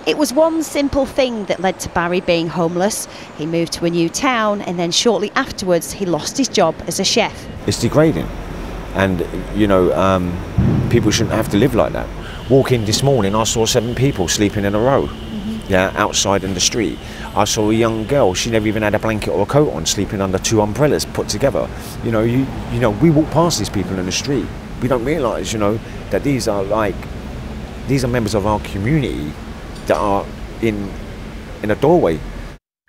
It was one simple thing that led to Barry being homeless. He moved to a new town and then shortly afterwards he lost his job as a chef. It's degrading, and people shouldn't have to live like that. Walking this morning, I saw 7 people sleeping in a row, outside in the street. I saw a young girl, she never even had a blanket or a coat on, sleeping under 2 umbrellas put together. We walk past these people in the street. We don't realise, that these are members of our community that are in a doorway.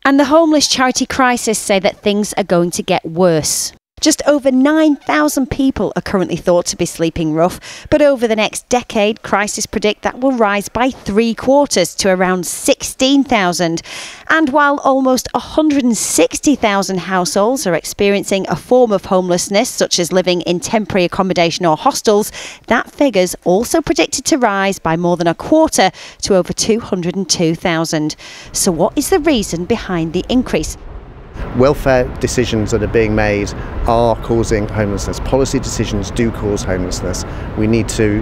And the homeless charity Crisis say that things are going to get worse. Just over 9,000 people are currently thought to be sleeping rough, but over the next decade, Crisis predict that will rise by 3/4 to around 16,000. And while almost 160,000 households are experiencing a form of homelessness, such as living in temporary accommodation or hostels, that figure's also predicted to rise by more than 1/4 to over 202,000. So what is the reason behind the increase? Welfare decisions that are being made are causing homelessness. Policy decisions do cause homelessness. We need to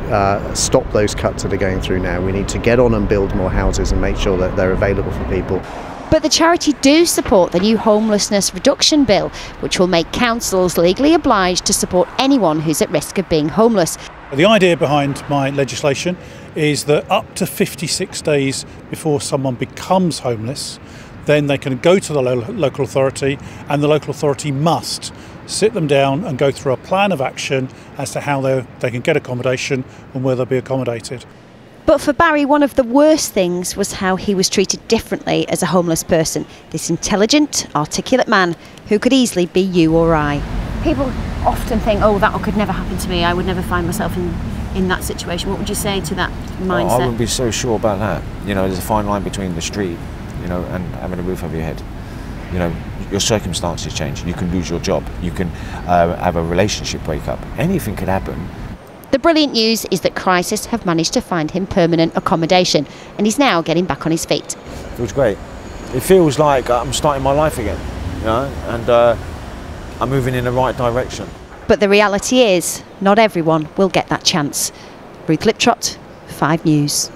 stop those cuts that are going through now. We need to get on and build more houses and make sure that they're available for people. But the charity do support the new homelessness reduction bill, which will make councils legally obliged to support anyone who's at risk of being homeless. The idea behind my legislation is that up to 56 days before someone becomes homeless, then they can go to the local authority, and the local authority must sit them down and go through a plan of action as to how they can get accommodation and where they'll be accommodated. But for Barry, one of the worst things was how he was treated differently as a homeless person. This intelligent, articulate man who could easily be you or I. People often think, oh, that could never happen to me. I would never find myself in that situation. What would you say to that mindset? I wouldn't be so sure about that. There's a fine line between the street, and having a roof over your head. Your circumstances change. You can lose your job. You can have a relationship break up. Anything could happen. The brilliant news is that Crisis have managed to find him permanent accommodation, and he's now getting back on his feet. Feels great. It feels like I'm starting my life again, and I'm moving in the right direction. But the reality is, not everyone will get that chance. Ruth Liptrot, 5 News.